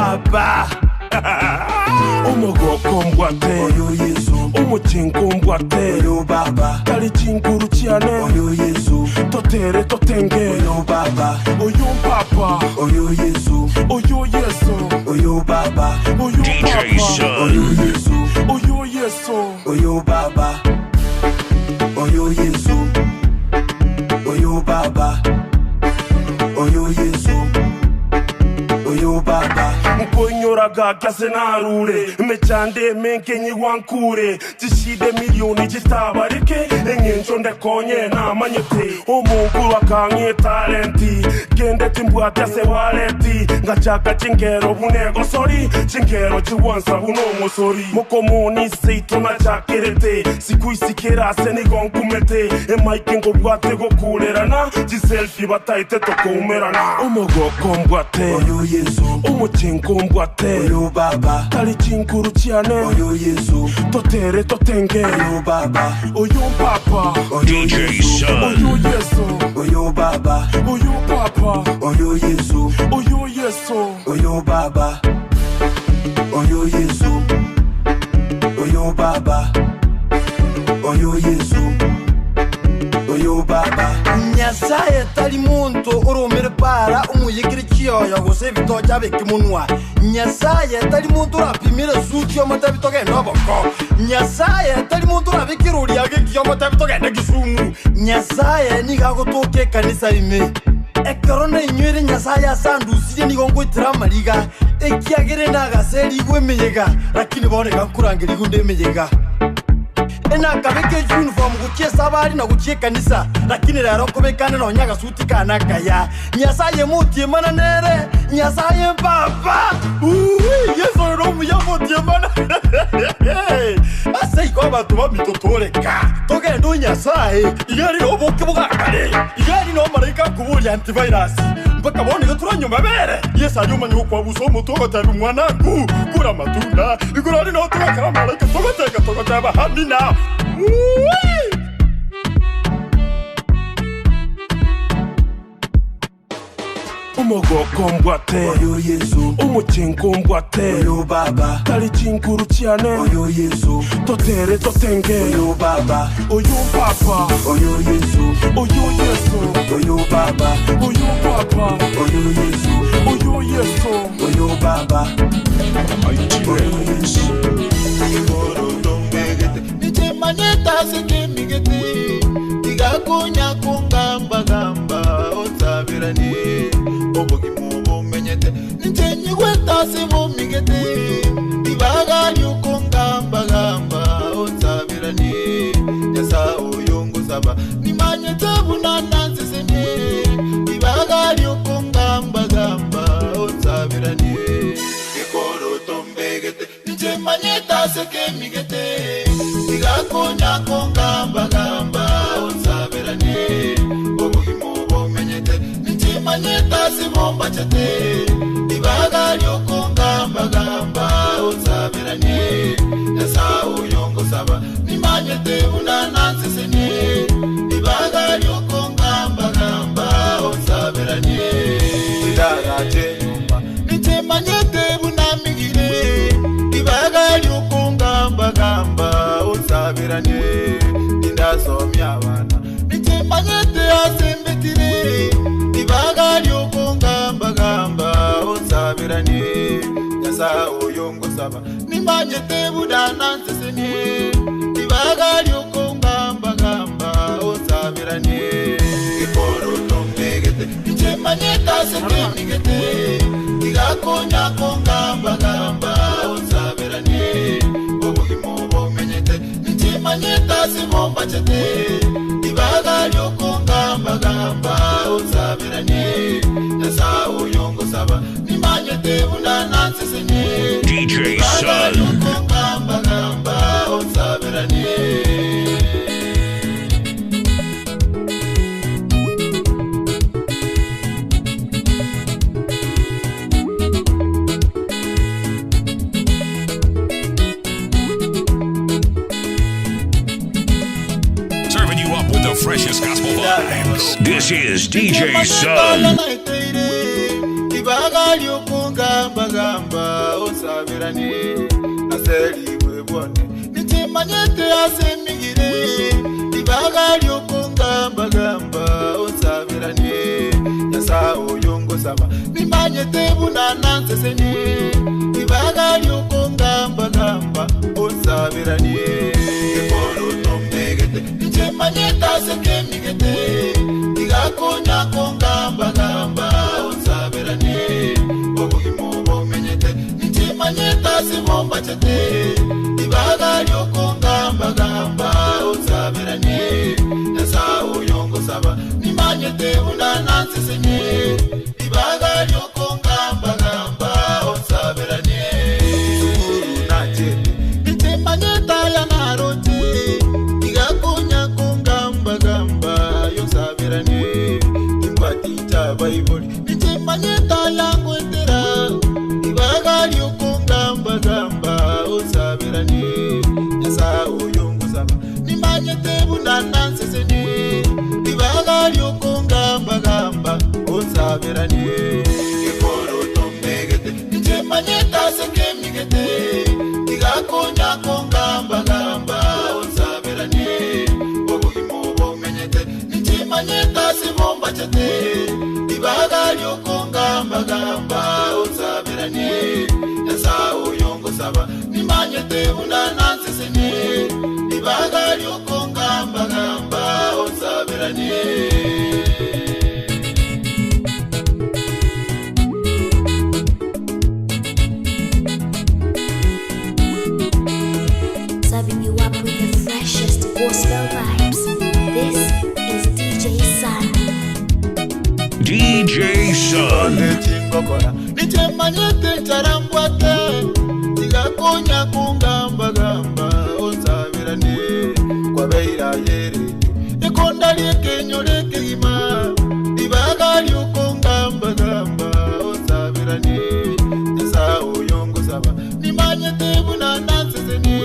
baba umugoko mbwate oyo Yesu umukingo mbwate oyo baba kali kinguru cyane oyo Yesu totere totenge oyo baba oyo papa oyo Yesu oyo Yesu oyo baba oyo papa oyo Yesu oyo Yesu oyo baba oyo Yesu oyo baba oyo Yesu oyo baba mponyoraga kase narure mechande menkenyi wankure tishide milioni jitabarike enyenjo ndekonye na manyete omuguru akanye talenti gende timbwate se waleti ngachaka chingero bunego sori chingero chiwansa buno musori mokomoni seito na chakirete sikuisikera se ni gonkumete e mike ngo bwate go kulerana jiselfie bataite tokumerana omugoko mbwate oyo Yesu umukingo mbwate oyo baba kali kinguru cyane oyo Yesu totere totenge oyo baba oyo papa oyo Yesu oyo Yesu oyo baba oyo papa oyo Yesu oyo Yesu oyo baba oyo Yesu oyo baba oyo Yesu oyo baba Nyasaye tali muntu urumire para umuyigiri kiyoyo gose bitoja bikimunwa Nyasaye tali muntu rapimire suki omata bitoge noboko Nyasaye tali muntu rabikiruri agiki omata bitoge ndagisumu Nyasaye nigagotoke kanisa ime ekorona inywere Nyasaye asandusiye nigongwitira mariga ekiagere nagaseri gwemeyega lakini bone kankurangira igunde meyega ena kabeke uniform gukie sabari na gukie kanisa lakini rero kubekane no nyaga suti kana kaya Nyasaye mutie mana nere Nyasaye baba Yesu ro mu yamutie mana asai ko abantu bamitotoleka togendo Nyasaye igari no boke bugakare igari no marika kuburi antivirus mpaka bone gaturanyuma bere Yesu ayuma nyuko abuso mutogo tabi mwanangu kura matunda igurari no tukakara marika togoteka bahamina umugoko mbwate oyo Yesu umukingo mbwate oyo baba kali kinguru cyane oyo Yesu totere totenge oyo baba oyo papa oyo Yesu oyo Yesu oyo baba oyo papa oyo Yesu oyo Yesu oyo baba oyo Yesu Nichemanyeta sekemigeti Tigakunya kungamba gamba Otsabirani Obogimu bumenyete Nichenyigweta sebomigeti Tibaga nyukungamba gamba Otsabirani Yasa uyungu saba Nimanyete bunana siseni Tibaga nyukungamba gamba Otsabirani Ikoro tombegete Nichemanyeta sekemigeti Tigakunya kungamba gamba Otsabirani Obugimu bumenyete Nichemanyeta sibomba chate Tibaga nyukungamba gamba Otsabirani Yasa uyungu saba Nimanyete bunana siseni Tibaga nyukungamba gamba Otsabirani Tidaga chenyumba Nichemanyete bunamigire Tibaga nyukungamba gamba Otsabirani Indasomya abana Nichemanyete asembetire Tibaga nyukungamba gamba Otsabirani Yasa uyungu saba Nimanyete budana nseseni Tibaga nyukungamba gamba Otsabirani Ikoro tombegete Nichemanyete asekemigete Tigakunya kungamba gamba Otsabirani Obugimu bumenyete Nichemanyeta sibomba chete Tibaga nyukungamba gamba Otsabirani Yasa uyungu saba Nimanyete bunana nseseni DJ Tibaga Sun nyukungamba gamba Otsabirani serving you up with the freshest gospel vibes. This is DJ Sun. Tibaga nyukungamba kungamba gamba osabirani naseli bwebone nichimanyete asemigire ibaga lyo kungamba gamba osabirani yasa oyongo saba nimanyete bunana nseseni ibaga lyo kungamba gamba osabirani ekolo tombegete nichimanyete asemigite igakonya kungamba gamba osabirani obugimo bomenyete nichimanyeta simomba chete ibaga lyokongamba gamba osabirani nasa uyongo saba nimanyete unana nsesenye ibaga lyokongamba gamba osabirani sukuru nachete nichimanyeta yanaroche igakonya kongamba gamba yosabirani timbati cha baiboli nichimanyeta yangwetera ibaga lyokongamba gamba osabirani yasa uyongo saba nimanyete bunana nseseni ibaga lyokongamba gamba osabirani ekolo tombegete nichimanyeta sekemigete igakonya kongamba gamba osabirani obugimo bomenyete nichimanyeta simomba chete ibaga lyokongamba gamba osabirani yasa uyongo saba nimanyete bunana nseseni ibaga lyokongamba gamba osabirani Serving you up with the freshest gospel vibes. This is DJ Sun. DJ Sun. Chingokora nichemanyete charambwate tigakonya kungamba gamba osabirani kwa beira yere ikonda lyekenyo ima ibaga lyokongamba gamba osabirani yasa uyongo saba nimanyete bunana nseseni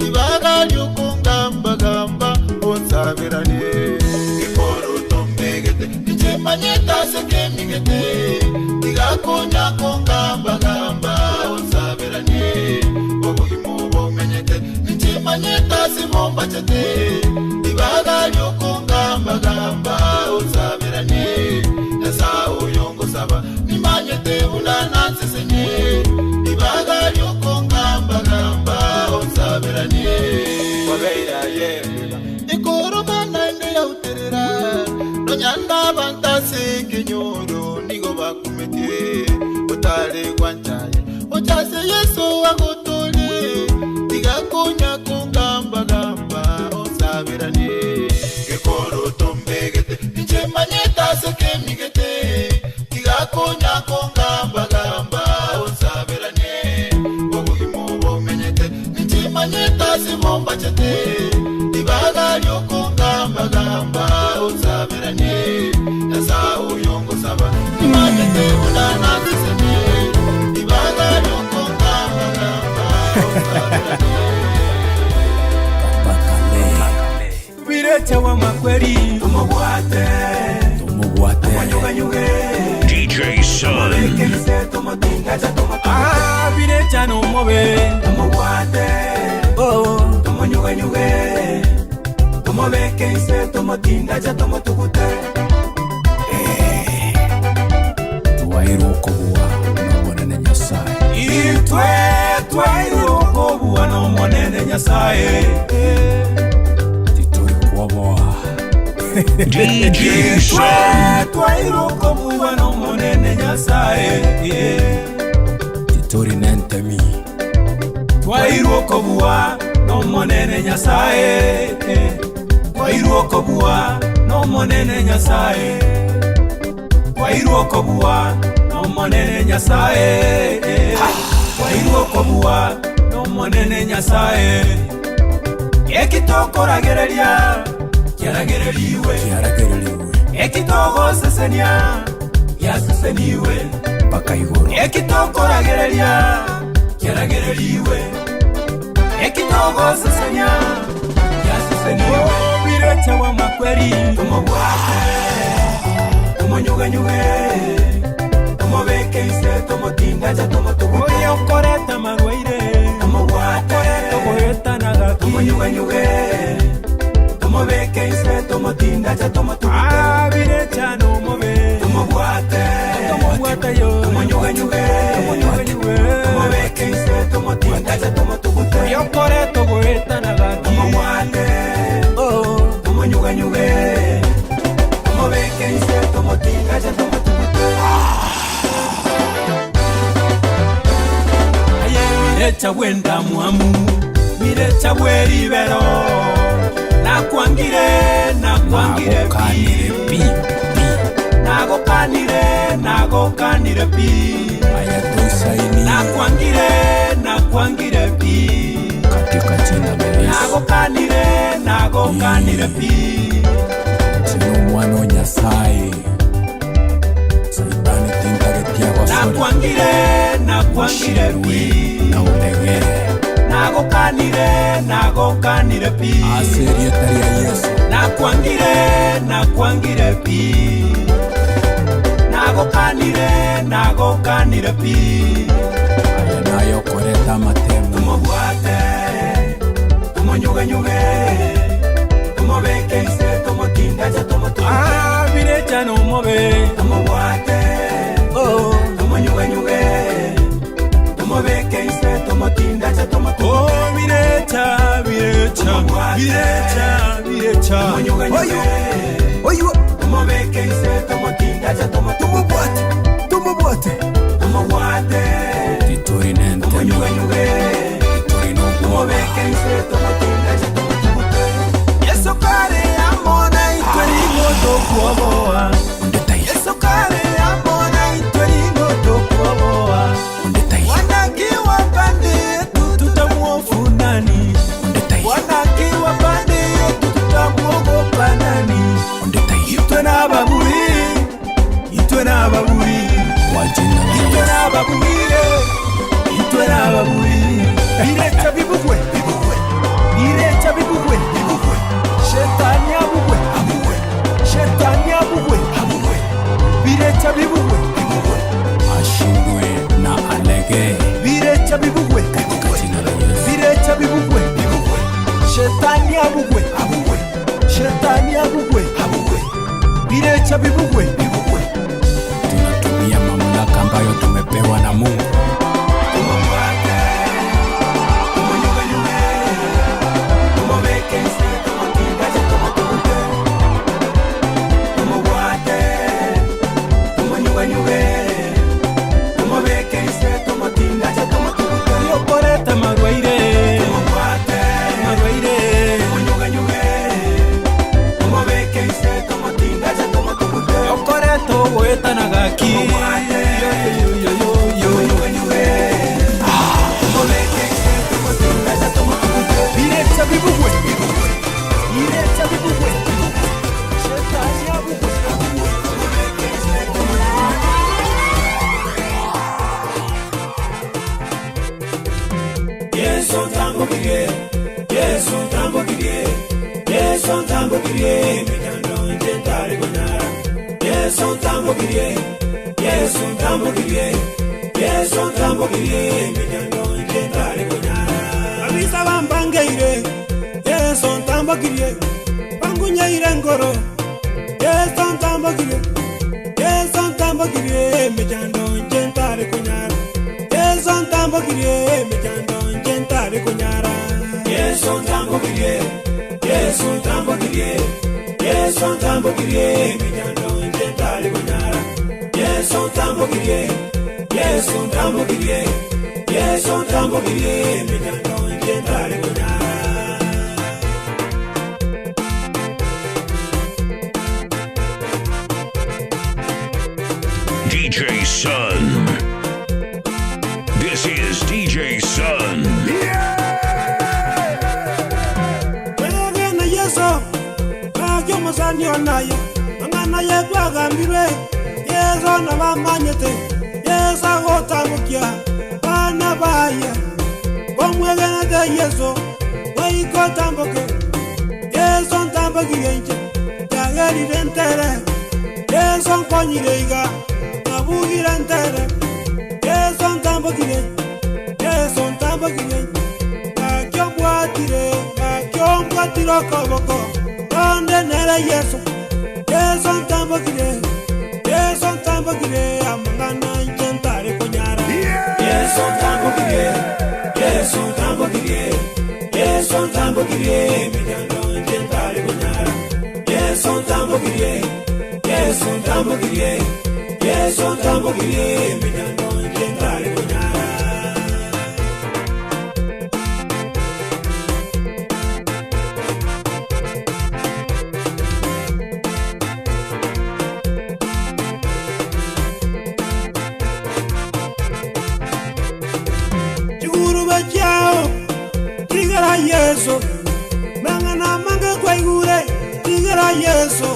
ibaga lyokongamba gamba osabirani ikoro tombegete nichemanyeta sekemigete igakonya kongamba gamba osabirani obugimo bomenyete nichimanyeta simomba chete ibaga lyokongamba gamba osabirani yasa uyongo saba nimanyete bunana nseseni ibaga lyokongamba gamba osabirani wabeira yembeba ikoromana inde yauterera nonyanda bantasi kinyoro nigo bakumetie utale kwanchaye uchase yesu wagotole igakonya kungamba gamba osabirani ekoro tombegete nichemanyeta sekemigete igakonya kungamba gamba osabirani obugimo bomenyete nichemanyeta simomba chete ibaga lyokongamba gamba osabirani yasa uyongo saba nimanyete bunana nseseni ibaga lyokongamba gamba osabirani Birete wa makweri tumubwate wanyuganyuge DJ Sun. Birete no mobe tumubwate tumunyuganyuge tumubeke ise tumutinda cha tumutugute twairokobuwa n'omonene nyasaye itwe twairokobuwa n'omonene nyasaye titori kuoboa DJ Sun. twairokobuwa n'omonene nyasaye titori nentemi twairokobuwa n'omonene nyasaye twairokobuwa n'omonene nyasaye twairokobuwa n'omonene nyasaye twairokobuwa n'omonene nyasaye ekitokoragereria kiaragereriwe ekitogosesenia yaseseniwe mpaka iguru ekitokoragereria kiaragereriwe ekitogosesenia yaseseniwe birete wa makweri tumubwate tumunyuganyuge tumubeke ise tomotinda ja tomotugute oyo koreta marwaire tomogwate togoheta nagaki tomonyuganyuge tomobeke ise tomotinda ja tomotugute abire chano mobe tomogwate yo tomonyuganyuge tomobeke ise tomotinda ja tomotugute oyo koreta goheta nagaki tomogwate tomonyuganyuge tomobeke ise tomotinda ja tomotugute mirecha wenda mwamu mirecha weribero nakwangire pi nagokanire pi nakwangire pi katika jina la Yesu nagokanire pi sino mwana Nyasaye saibani tingaretia kwa nakwangire pi na ulegere nagokanire pi aseria taria Yesu nakwangire pi nagokanire pi aya nayo koreta matemo tumogwate tumonyuganyuge tumobeke ise tomotinda ja tomotuge birecha no mobe tumogwate tomonyuganyuge tomobeke ise tomotinda ja tomotuge birecha tomonyuganyuge oyo tomobeke ise tomotinda ja tomotuge tomobwate titorinente tomonyuganyuge tomobeke ise tomotinda ja tomotuge Yesu kare amona itweringo tokuoboa Yesu kare amona itweringo tokuoboa wanakiwa pande yetu tutamuofu nani wanakiwa pande yetu tutamuogopa nani itwe na baburi wajina itwe na baburi birecha bibugwe shetani abugwe birecha bibugwe ashindwe na alege birecha bibugwe katika jina la Yesu birecha bibugwe shetani abugwe birecha bibugwe tunatumia mamlaka ambayo tumepewa na Mungu Abisa bambangeire Yesu ntambokirie bangunyeire ngoro Yesu ntambokirie mejando njentare kunyara Yesu ntambokirie mejando njentare kunyara Yesu ntambokirie mejando njentare kunyara Yesu ntambokirie mejando njentare kunyara DJ Sun. This is DJ Sun. Yesu na bamanyete Yesu agotamukia bana baya bomwegana de Yesu waikotamboke Yesu ntambagiyenje yageri rentere Yesu konyireiga nabugira ntere tambagire, Yesu tambagire, Kiombatiro koboko, Onde nere Yesu, Yesu tambagire, Amangana intentare kunyara. Yesu tambagire, Mijando intentare kunyara. Yesu tambagire, Mijando intentare kunyara. Yesu, mangana manga kwa igure, tigera Yesu,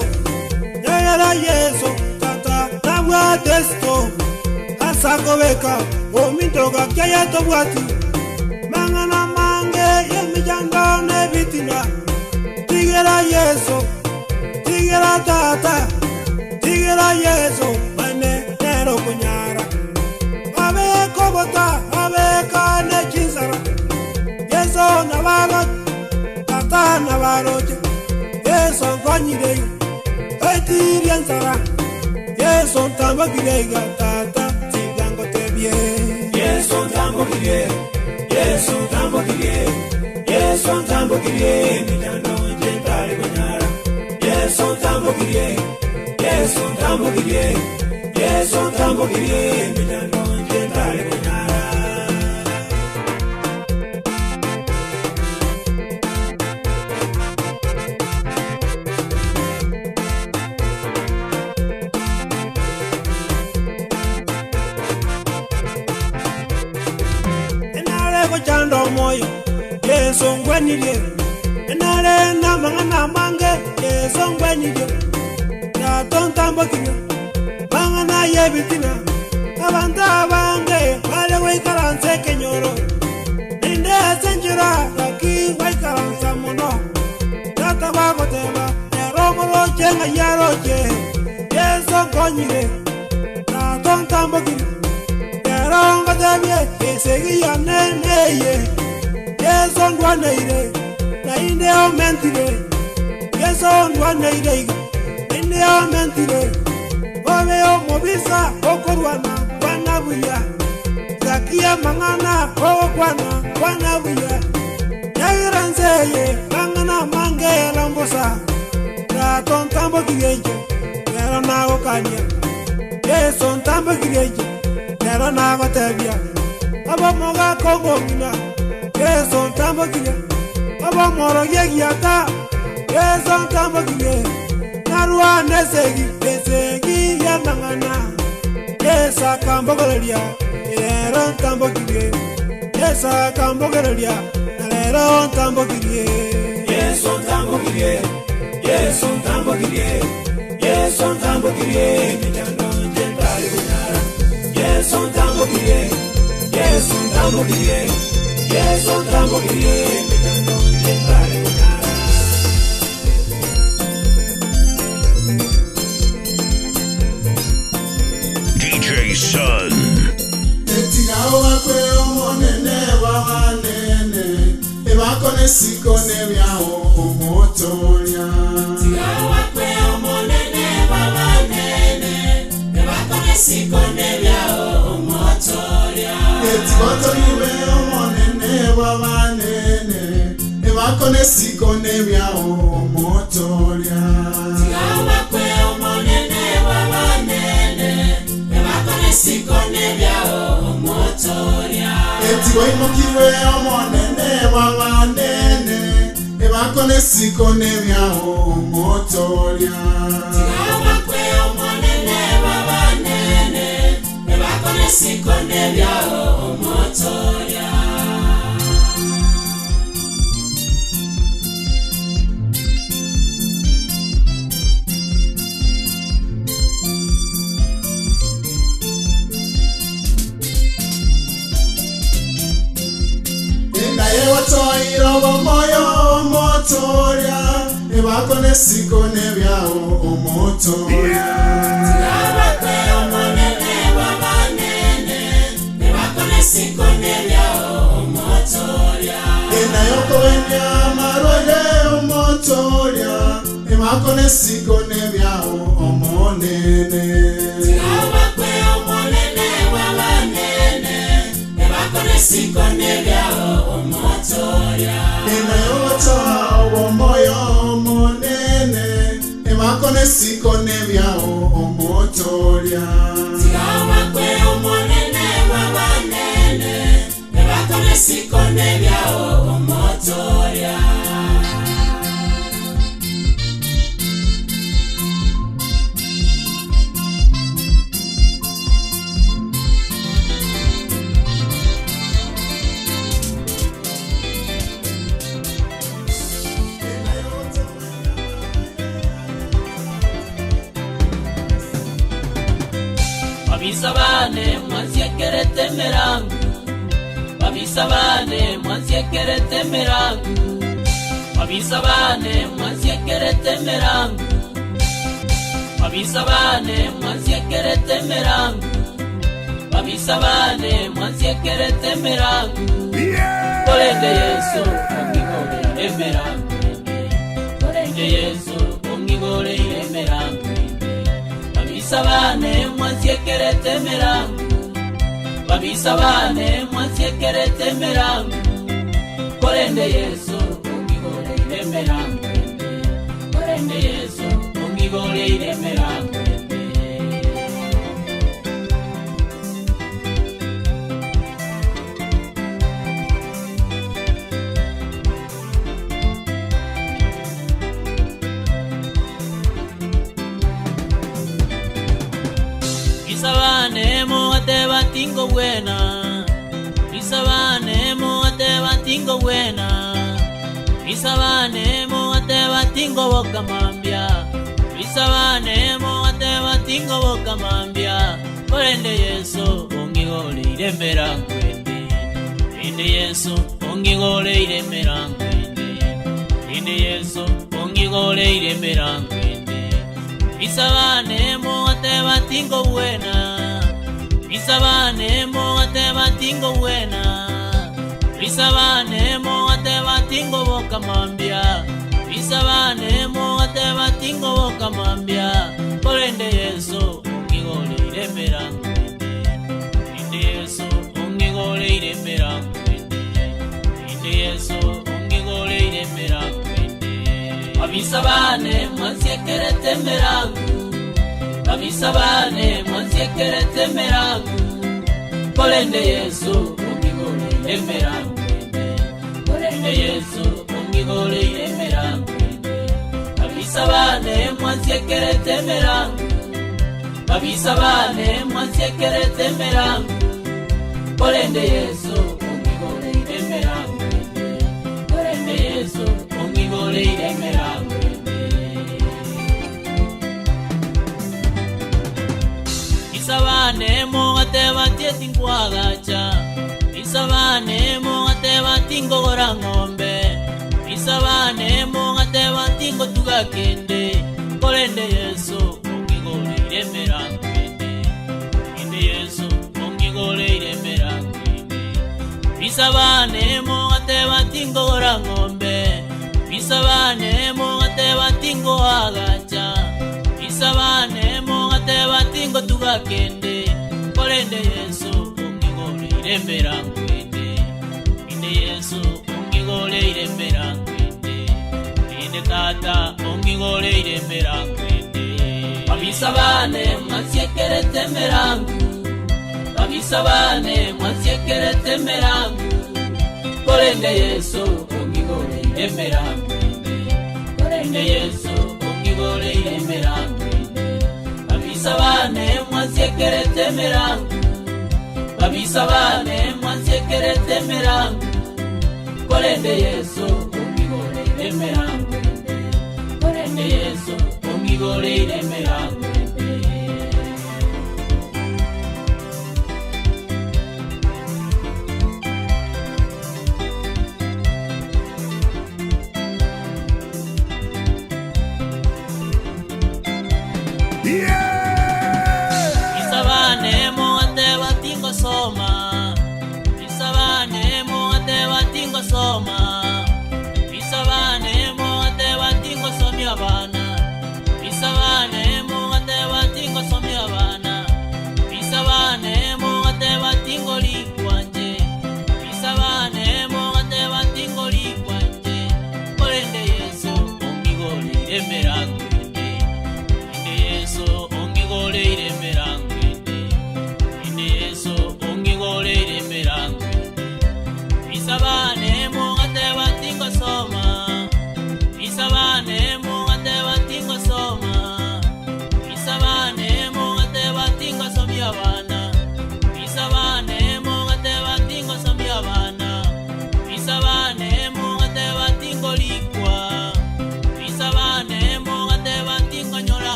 yagera Yesu, tata tabwa testo, asako weka, omintoga kaya tobwati, mangana mange yemijando nebitina, tigera Yesu, tigera tata, tigera Yesu, mane nero kunyara, abe kobota, abe kane chisara. Yeso navaro, tata navaroche. Yeso ganyire, etirian sara. Yeso tambagire, tata tigango tebie. Yeso tambagire, mijano intentare kunyara. Yeso tambagire, mijano intentare kunyara. Moyo, Yesu ngwenile, enale na mangana mange, Yesu ngwenile, ya tontambakile, mangana yebitina, abanda bange, wale waikaranse kenyoro, ninde senjira, laki waikaransa mono, tata bagoteba, neromolo chenga yaroche, Yesu ngwenile, ya tontambakile, neronga tebie, esegi ya neneye, Yesu ndwaneire, na inde omentire. Yesu ndwaneire, na inde omentire. Obe omobisa, okorwana, wanabuya. Zakia mangana, wanabuya. Yagiranzeye, mangana mange lambosa. Na tontambo kigeje, nero nago kanya. Yesu ntambo kigeje, nero nago tebia. Aba moga kongo mina. Yesu tambagire, aba moro yegiata. Yesu tambagire, narua nesegi ya mangana. Yesu kambogolia, ero tambagire. Yesu kambogolia, ero tambagire. Yesu tambagire, mijando intentare kunyara. Yesu tambagire, Yesu tambagire, mijando intentare kunyara. DJ Sun. Etigawa kwe omonene wawanene, ebakone sikone byao omotoria. Etigawa kwe omonene wawanene, ebakone sikone byao omotoria. Etigoto iwe omonene wawanene, ebakone sikone byao omotoria. Etigawa kwe omonene wawanene, ebakone sikone byao omotoria. Etigo imokiwe omonene wawanene, ebakone sikone byao omotoria. Etigawa kwe omonene wawanene, ebakone sikone byao omotoria. Moyo motoria, ebakone sikone byao omotoria. Etigawa kwe omonene wawanene, ebakone sikone byao omonene Abakwe omonene wabanene Ebakone sikone byao omotoria Inayota omoyo omonene Ebakone sikone byao omotoria Abakwe omonene wabanene Ebakone sikone byao omotoria Babisabane mwanziekerete merangu Babisabane mwanziekerete merangu Babisabane mwanziekerete merangu Babisabane mwanziekerete merangu Babisabane mwanziekerete merangu Kolende Yesu ongigore merangu Kolende Yesu ongigore merangu Babisabane mwanziekerete merangu Babisabane mwanziekerete merangu Kolende Yesu ongigore merangu Kolende Yesu ongigore merangu Bisabane mo ate batingo buena Bisabane mo ate batingo buena Bisabane mo ate batingo boca mambia Bisabane mo ate batingo boca mambia Kolende Yesu ongigole iremerangu Kolende Yesu ongigole iremerangu Kolende Yesu ongigole iremerangu Bisabane mo ate batingo buena Bisabane mo ate batingo buena Bisabane mo ate batingo boca mambia Bisabane mo ate batingo boca mambia Kolende Yesu ongigole iremerangu Kolende Yesu ongigole iremerangu Kolende Yesu ongigole iremerangu Babisabane mwanziekerete merangu Babisabane mwanziekerete merangu Kolende Yesu ongigole merangu Kolende Yesu ongigole merangu Babisabane mwanziekerete merangu Babisabane mwanziekerete merangu Kolende Yesu ongigole merangu Kolende Yesu ongigole merangu Bisabane mo ate batieti nkwagacha Bisabane mo ate batingo gora ngombe Bisabane mo ate batingo tugakende Kolende Yesu ongigole merangu Kolende Yesu ongigole merangu Bisabane mo ate batingo gora ngombe Bisabane mo ate batingo agacha Bisabane mo ate batingo tugakende Kolende Yesu ongigole merangu Kolende Yesu ongigole merangu Kolende Tata ongigole merangu Babisabane mwanziekerete merangu Babisabane mwanziekerete merangu Kolende Yesu ongigole merangu Kolende Yesu ongigole merangu Babisabane mwanziekerete merangu Babisabane mwanziekerete merangu Kolende Yesu ongigole merangu Kolende Yesu ongigole merangu Bisabane mo ate batingo soma Bisabane mo ate batingo soma Bisabane mo ate batingo somia bana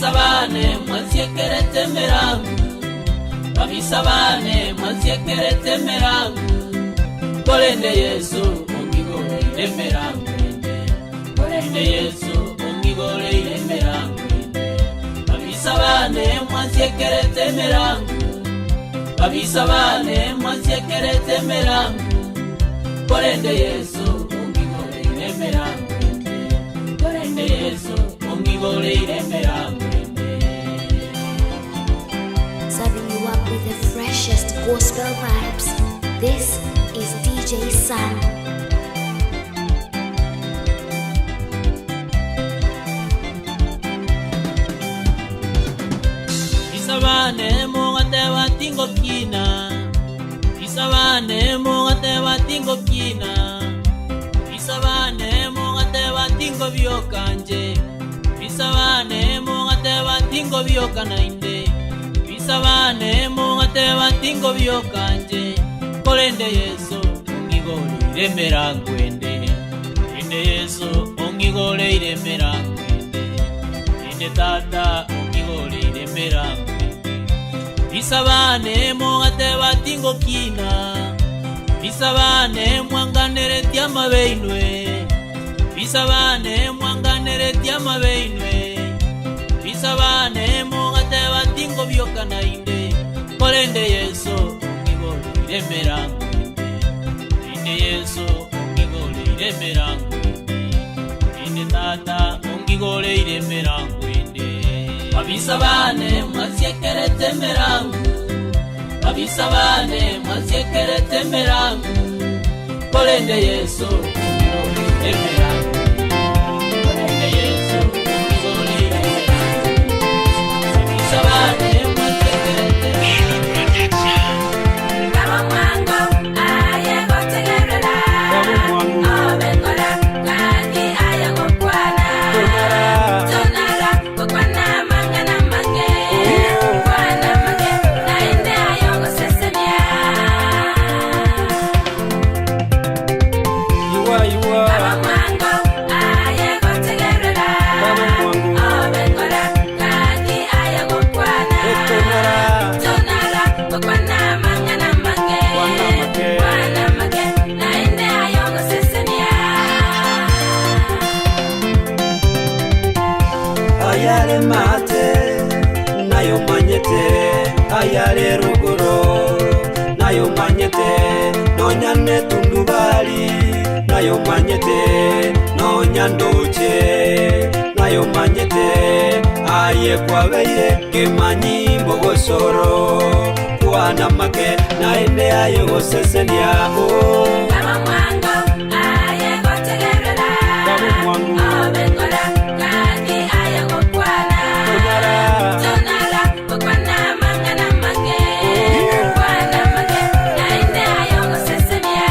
Babisabane mwasiekerete merangu, babisabane mwasiekerete merangu, kolende Yesu ongigole merangu, kolende Yesu ongigole merangu, babisabane mwasiekerete merangu, babisabane mwasiekerete merangu, kolende Yesu ongigole merangu, kolende Yesu ongigole merangu. Serving you up with the freshest gospel vibes. This is DJ Sun. Isabane mongate watingo kina, Isabane mongate watingo kina, Isabane mongate watingo biokanje, Isabane mongate watingo biokanainde, Isabane mongate watingo biokanje, kolende Yesu ongigole merangu ende, ende Yesu ongigole merangu ende, ende tata ongigole merangu. Isabane mongate watingo kina, Isabane mwanganere tiama beinwe, Isabane mwanganere tiama beinwe, Isabane mongate watingo biokanainde, kolende Yesu ongigole merangu ende, Yesu ongigole merangu ende, tata ongigole merangu ende. Babisabane mwasiekerete merangu, babisabane mwasiekerete merangu, kolende Yesu ongigole merangu, kolende Yesu ongigole merangu, babisabane mwasiekerete merangu. Kama mwango ayegotegerera, obengola kaki ayegokwana, tonara kokwana mangana mange, kwana mange naende ayogosesenia. Kama mwango ayegotegerera, obengola kaki ayegokwana, tonara kokwana mangana mange, kwana mange naende ayogosesenia. Ayale mate nayo manyete, ayale ruguro nayo manyete, nonyane tundubali nayo manyete, nonyandoche nayo manyete, aye kwabeire kemanyi mbogosoro, kwana make naende ayogosesenia. Kama mwango ayegotegerera, obengola kaki ayegokwana, tonara kokwana mangana mange, kwana mange naende ayogosesenia.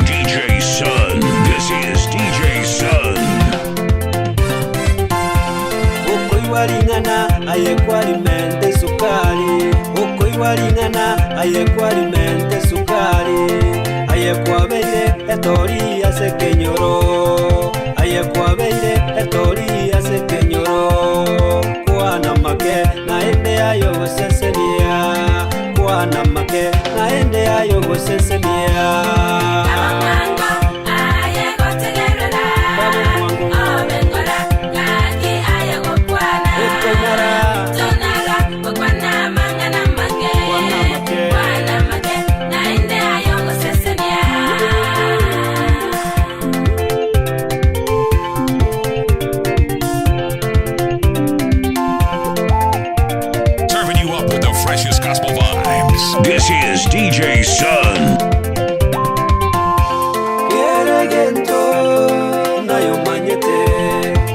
DJ Sun. This is DJ Sun. Ukoiwalingana ayekwalimente sukali, ukoiwalingana ayekwalimente sukali, ayekwabeire etori asekenyoro, ayekwabeire etori asekenyoro, kwana make naende ayogosesenia, kwana make naende ayogosesenia. Kama mwango ayegotegerera, obengola kaki ayegokwana, tonara kokwana mangana mange, kwana mange naende ayogosesenia. Serving you up with the freshest gospel vibes. This is DJ Sun. Keregento nayo manyete,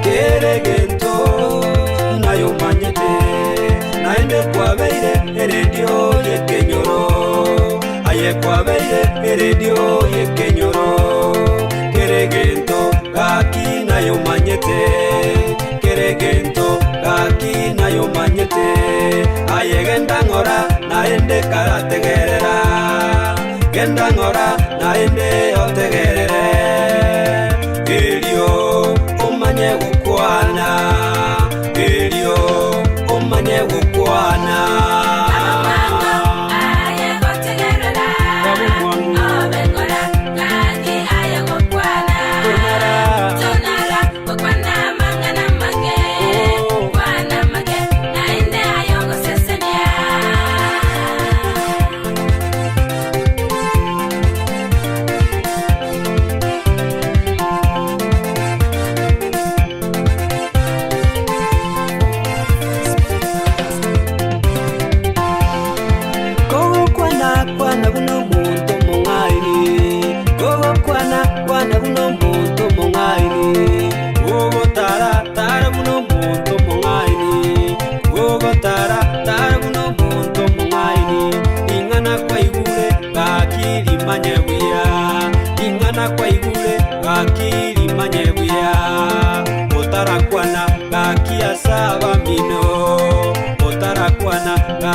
keregento nayo manyete, naende kwabeire eredio yekenyoro, aye kwabeire eredio yekenyoro, keregento kaki nayo manyete, keregento kaki nayo manyete, ayegenda ngora naende karategerera.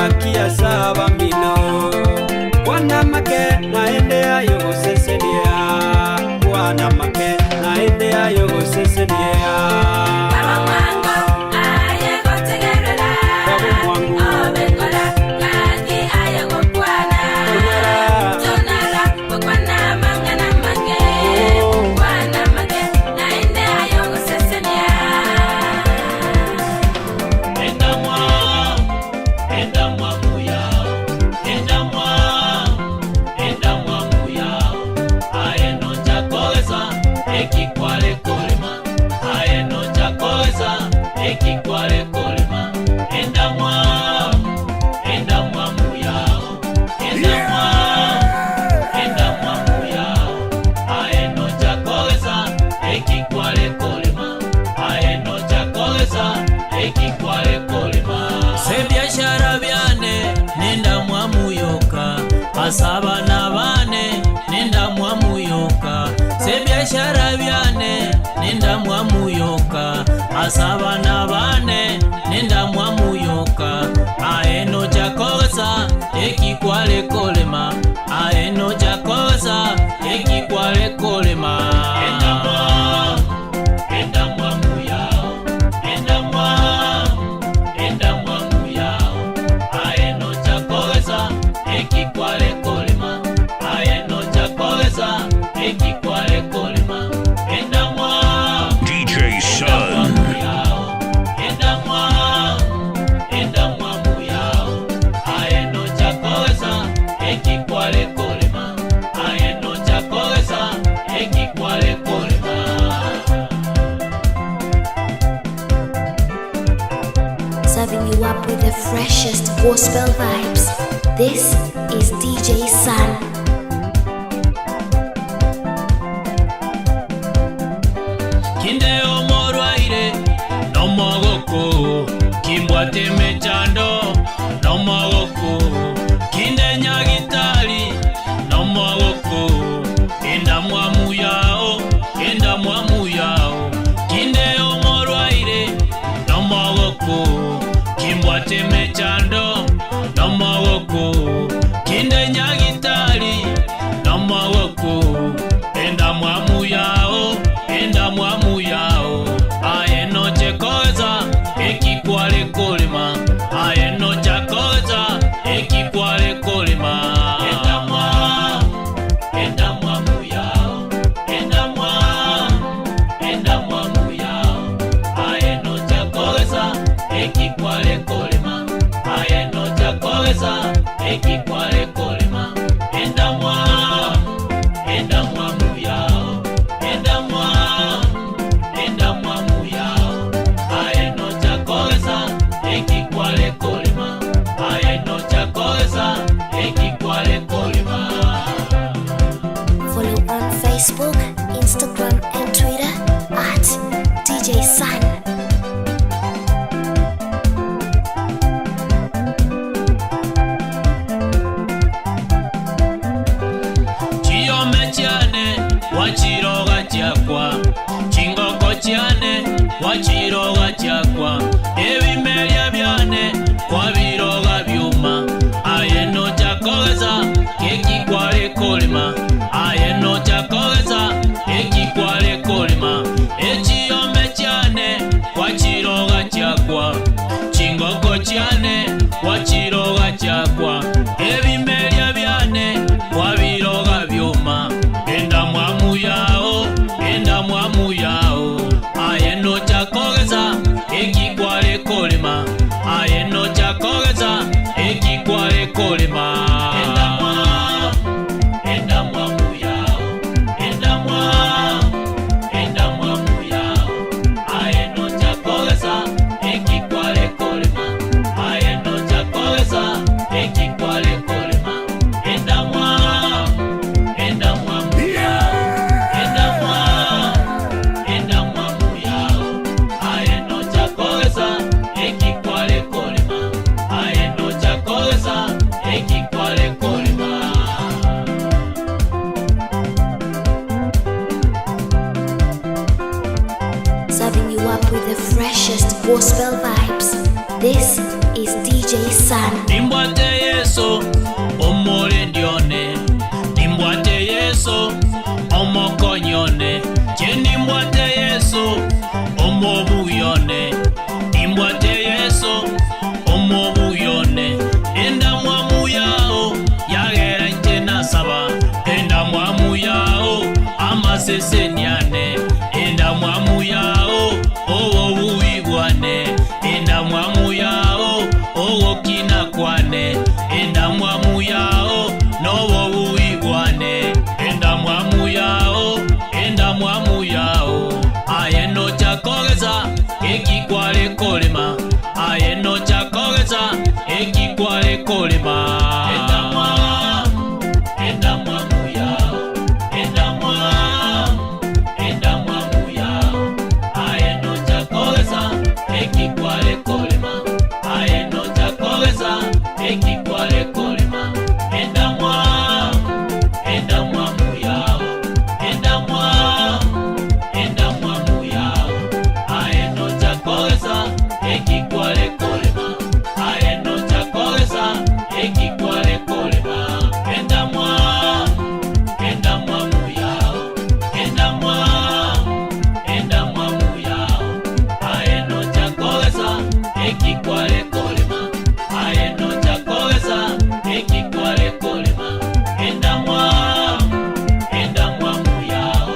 makia saba mino Wana make naende ayo sesenia Wana make naende ayo sesenia Baba mwango aye gotegerera Obengola gadi aye gokwana Tonala gokwana mangana mange Wana make naende ayo sesenia Sebyashara byane nenda mwamuyoka asaba nabane nenda mwamuyoka Sebyashara byane nenda mwamuyoka asaba nabane nenda mwamuyoka aeno chakosa ekikwale kolema aeno chakosa ekikwale kolema DJ Sun. Serving you up with the freshest gospel vibes. This is DJ Sun. Kinde omorwaire no mogoko kimbwate mechando no mogoko kinde nyagitali no mogoko enda mwamu yao kinde omorwaire no mogoko kimbwate mechando no mogoko kinde nyagitali no mogoko enda mwamu yao aeno chekoza ekikwale kolema aeno chakoza ekikwale kolema enda mwamu yao aeno chakoza ekikwale kolema aeno chakoza ekikwale kolema enda mwamu yao aeno chakoza ekikwale kolema aeno chakoza ekikwale kolema. Follow on Facebook, Instagram, and Twitter at DJ Sun. Wachiroga chakwa chingoko cyane wachiroga chakwa ebimelia byane kwa biroga byuma ayeno chakoza ekikwale kolema ayeno chakoza ekikwale kolema echiyome cyane wachiroga chakwa chingoko cyane wachiroga chakwa ebimelia byane kwa biroga byuma enda mwamu yao ayeno chakogeza ekikwale kolema ayeno chakogeza ekikwale kolema enda mwamu yao ayeno chakogeza ekikwale kolema ayeno chakogeza ekikwale kolema enda mwamu yao aeno chakoza ekikwale kolema aeno chakoza ekikwale kolema. Serving you up with the freshest gospel vibes. This is DJ Sun. Nimbwate Yesu omole ndione, nimbwate Yesu omokonyone, je nimbwate Yesu omobuyone, nimbwate Yesu omobuyone, enda mwamu yao yagera njena saba, enda mwamu yao amaseseniane, enda mwamu yao owo buigwane, enda mwamu yao owo kina kwane, enda mwamu yao nowo buigwane, enda mwamu yao ayeno chakogeza ekikwale kolema, ayeno chakogeza ekikwale kolema, enda mwamu yao, enda mwamu yao ayeno chakogeza ekikwale kolema, ayeno chakogeza ekikwale kolema, enda mwamu yao, enda mwamu yao ayeno chakogeza ekikwale kolema, ayeno chakogeza ekikwale kolema, enda mwamu yao, enda mwamu yao ayeno chakogeza ekikwale kolema, ayeno chakogeza ekikwale kolema, enda mwamu yao,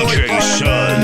DJ Sun.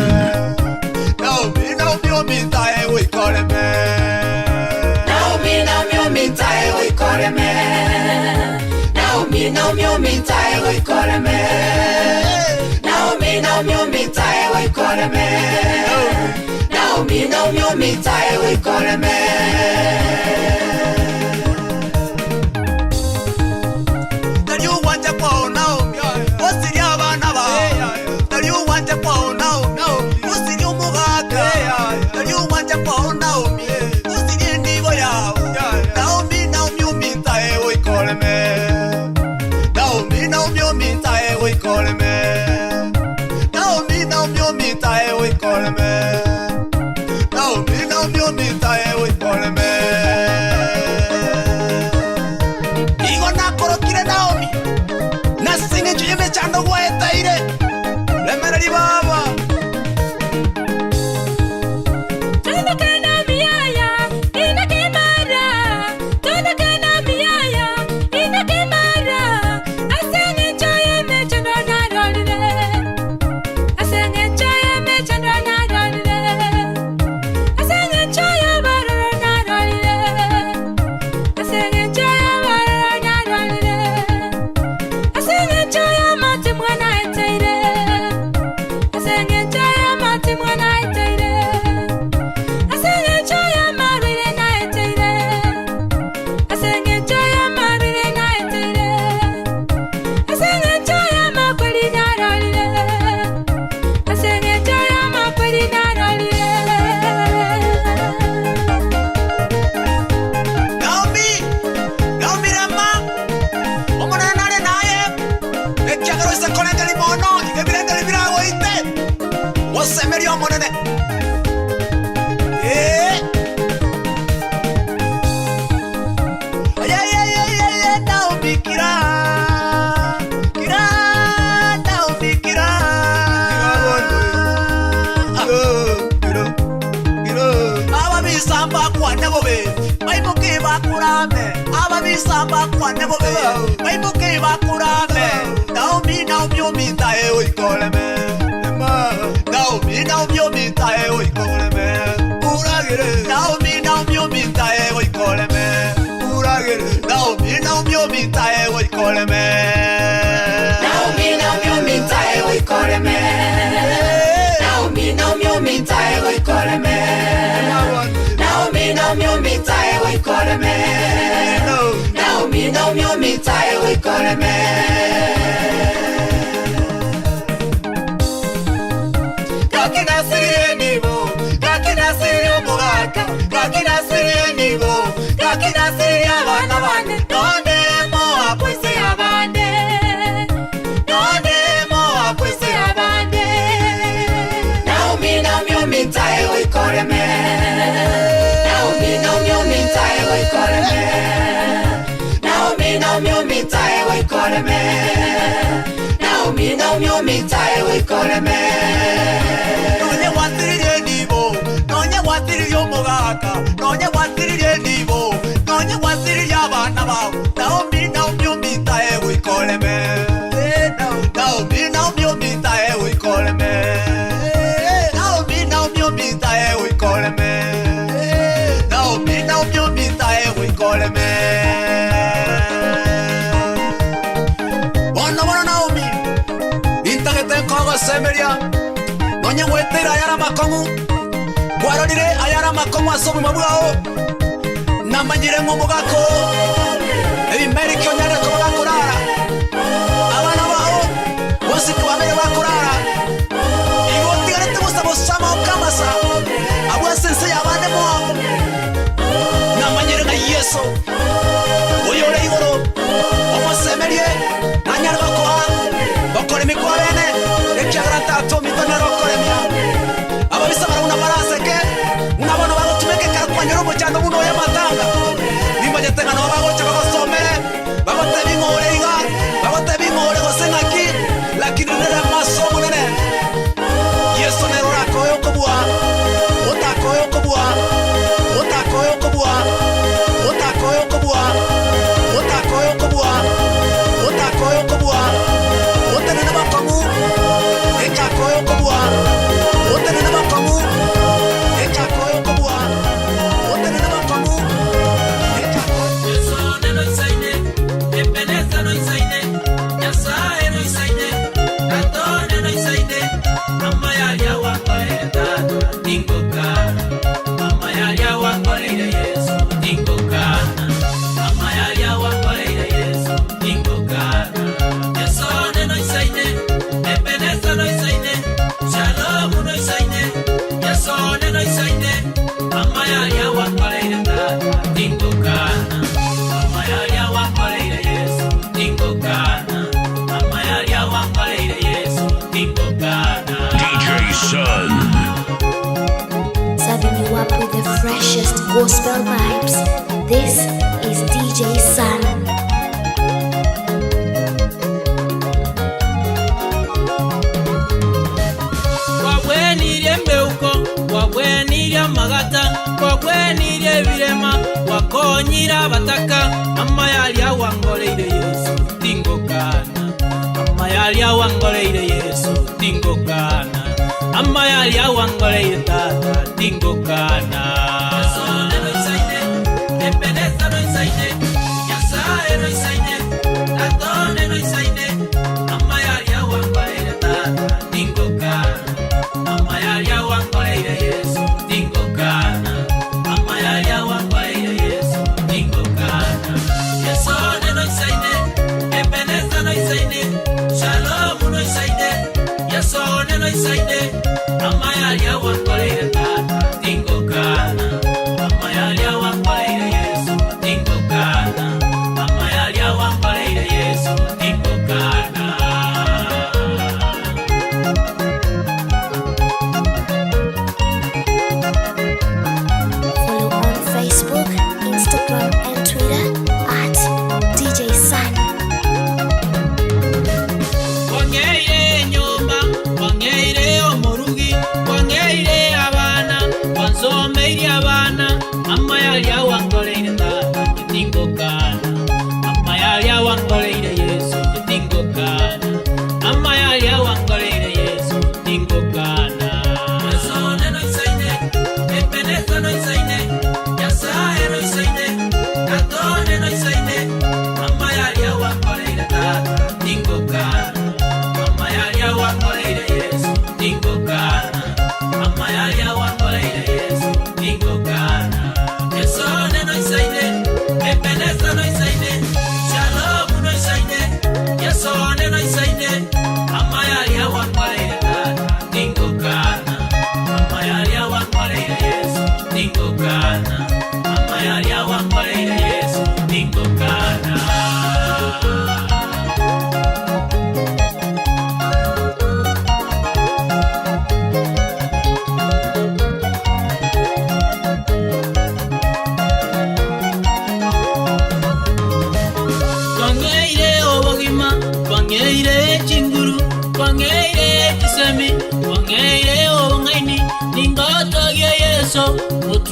Kakina siri enibo, kakina siri omugaka, kakina wikoleme Naomi omitae wikoleme Naomi omitae wikoleme Nonye watiririe nibo Nonye watiririe omogaka Nonye watiririe nibo Nonye watiririe abana bao Naomi omitae wikoleme Naomi omitae wikoleme Naomi omitae wikoleme Naomi omitae wikoleme Bono Naomi Intagete kogo semeria Nonye wetera ayara makongu Warorire ayara makongu asobu mabwao Namanyire ngomugako Ebimeri kyonyare kubakurara Abana bao Bose kubamere bakurara Igotigarete busabosama okamasa Abwasense yabane mo Namanyire na Yesu Oyore igoro Omosemerie Nanyarwa kwa Bakore mikwa bene Ekiagrata atomi tonero koremia Ababisa baruna baraseke Unabona bagutumeke karakwanyoro muchando muno ya matanga Nimbaje tenga no bagocha bagosomere Bagote bingore iga Bagote bingore gosengaki Lakini nere masomo nene Yesu nero rako yokobua Otako yokobua Otako yokobua Otako yokobua Otako yokobua Otako yokobua Otenene bakamu Ekako yokobua Otenene bakamu Ekako yokobua Otenene bakamu Yesu neno isaine, Ebeneza no isaine, Nyasaye no isaine, Kato neno isaine, Amaya wakole tata, Ningokana, Amaya wakole Yesu, Ningokana, Amaya wakole Yesu, Ningokana, Yesu neno isaine, Ebeneza no isaine, Shalom no isaine, Yesu neno isaine, Amaya wakole tata, Ningokana, Amaya wakole Yesu, Ningokana, Amaya wakole Yesu, Ningokana. DJ Sun. Serving you up with the freshest gospel vibes. This is DJ Sun. Wabwenirie mbeuko, wabwenirie magata, wabwenirie birema, wakonyira bataka, amayalia wangoleire Yesu, tingokana. Amayalia wangoleire Yesu, tingokana. Amayalia wangoleire tata, tingokana. Yesu neno isaine, Ebeneza no isaine, Nyasaye no isaine, Kato neno isaine, Amaya wakole tata, Ningokana, Amaya wakole Yesu, Ningokana, Amaya wakole Yesu, Ningokana. Yesu neno isaine, Ebeneza no isaine, Shalom no isaine, Yesu neno isaine, Amaya wakole tata, Ningokana.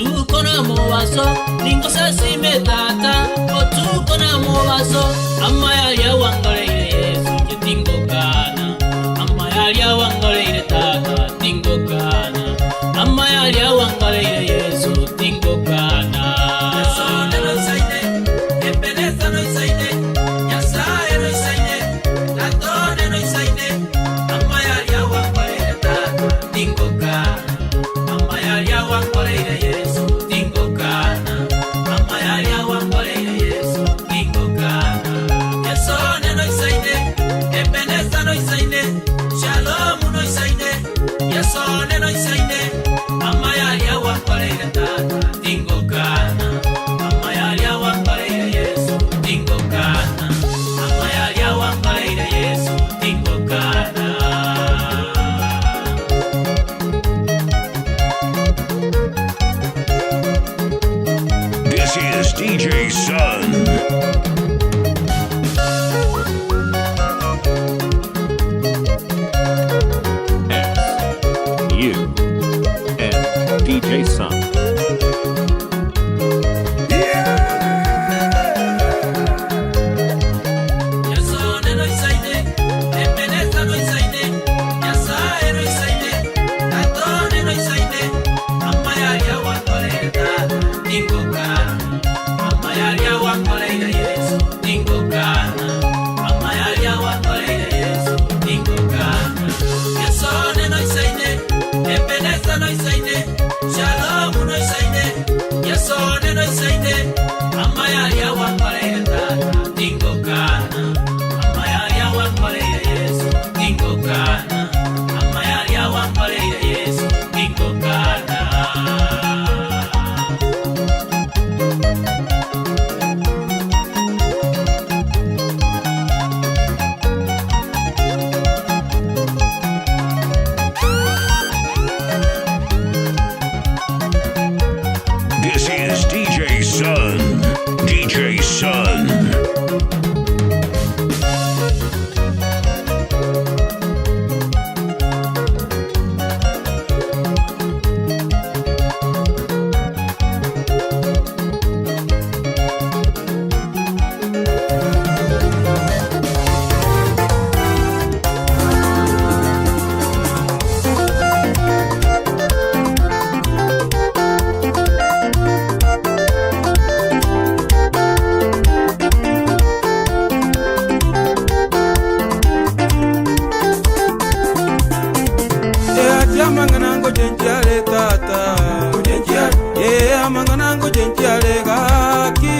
otuko na mubaso ningo sasime tata otuko na mubaso amaya wangaleire Yesu tingo kana amaya wangaleire tata tingo kana amaya wangaleire Yesu tingo kana Yesu no saide ebeneza no saide Nyasaye no saide latone no saide amaya wangaleire tata tingo kana amaya wangaleire Yesu tingo kana amaya wangaleire Yesu tingo kana Yesu no saide ebeneza no saide Shalom no saide Yesu no saide amaya wangaleire tata tingo kana amaya wangaleire Yesu tingo kana amaya wangaleire Yesu tingo kana This is DJ Sun. DJ Sun. Shalom no isaide Yesone no isaide amaya wangaleire tata tingo kana amaya wangaleire Yesu tingo kana amaya wangaleire Yesu tingo kana This is DJ Sun. DJ Sun. Amanganango jenjale tata amanganango jenjale gaki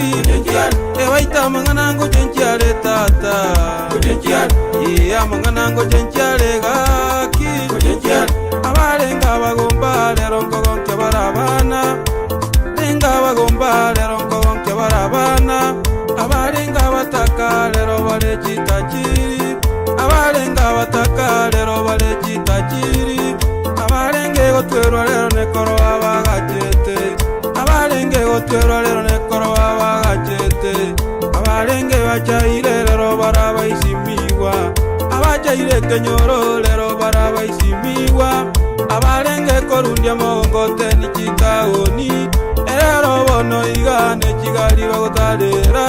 waita amanganango jenjale tata amanganango jenjale gaki abalenga bagomba lero nkogonke barabana lenga bagomba lero nkogonke barabana abalenga bataka lero balejitajiri abalenga bataka lero balejitajiri abalenge gotwerwa lero nekoro abagachete abalenge gotwerwa lero nekoro abagachete abalenge bachaire lero barabaisimiwa abachaire kenyoro lero barabaisimiwa abalenge korundia mongote ni chitaoni lero bono igane chigali bagotarera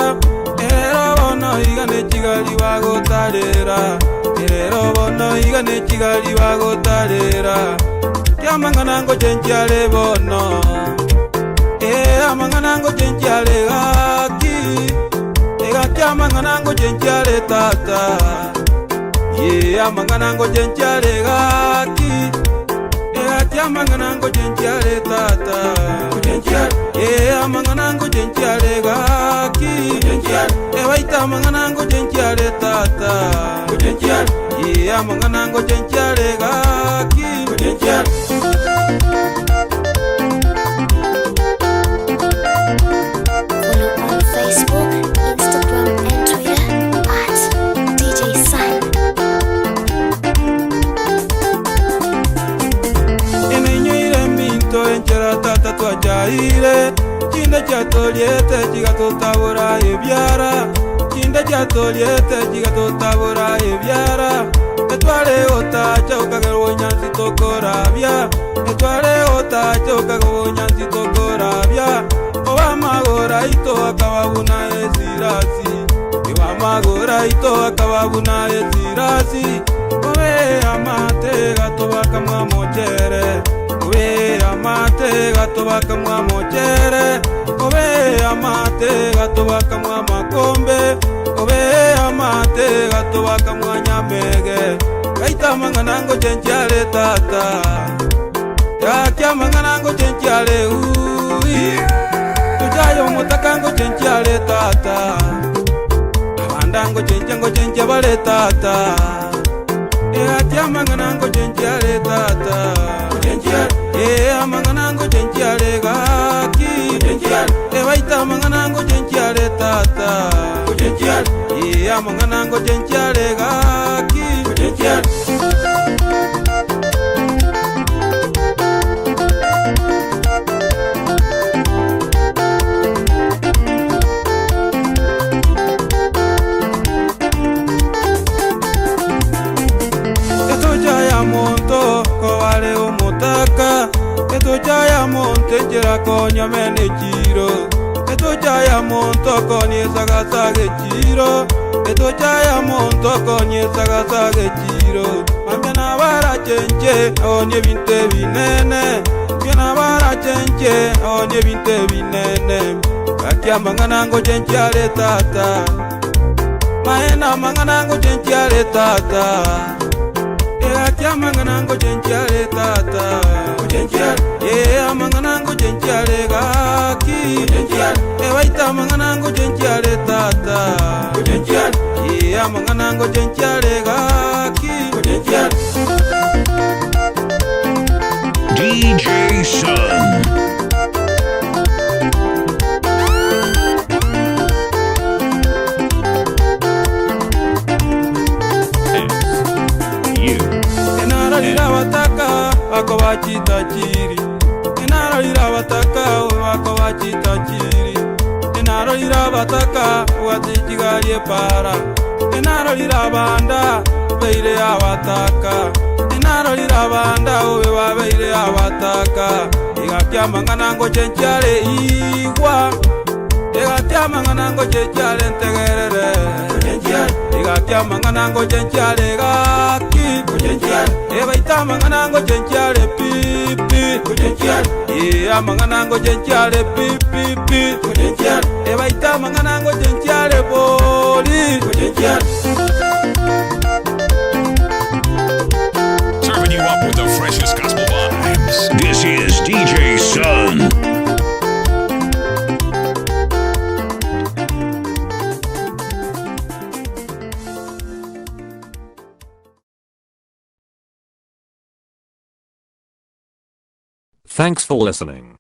lero bono igane chigali bagotarera lero bono igane chigali bagotarera Amanganango jenjale bono amanganango jenjale gaki gaki amanganango jenjale tata amanganango jenjale gaki gaki amanganango jenjale tata amanganango jenjale gaki waita amanganango jenjale tata amanganango jenjale gaki Follow on Facebook, Instagram, and Twitter at DJ Sun. Enenyuire minto enchera tata twajaire Chinde chatoliete chigatotabura ebyara Chinde chatoliete chigatotabura ebyara etwale otacha ukagero nyanzi tokorabia etwale otacha ukagero nyanzi tokorabia oba magora ito akababuna ezirasi iwa magora ito akababuna ezirasi obe amate gatobaka mwa mochere obe amate gatobaka mwa mochere obe amate gatobaka mwa makombe obe amate gatobaka mwa nyamege gaita manganango chenchale tata ya kya manganango chenchale ui tujayo mutakango chenchale tata abandango chencha bale tata ya kya manganango chenchale tata chenchale manganango chenchale gaki chenchale baita manganango chenchale tata chenchale manganango chenchale gaki chenchale Etujaya monte njira konya mene chiro etujaya monto konye sagasage chiro etujaya monto konye sagasage chiro mamena bara chenche onye binte binene mena bara chenche onye binte binene akia manganango chenche ale tata maena manganango chenche ale tata akia manganango chenche ale tata manganango chenchale gaki baita manganango chenchale tata manganango chenchale gaki DJ Sun. Wako wachita chiri inarolira bataka wako wachita chiri inarolira bataka watichigalie para inarolira banda beire abataka inarolira banda obe babeire abataka igakya manganango chenchale igwa igakya manganango chenchale ntegerere igakya manganango chenchale gaki baita manganango chenchale pipi manganango chenchale pipi baita manganango chenchale boli. Serving you up with the freshest gospel vibes. This is DJ Sun. Thanks for listening.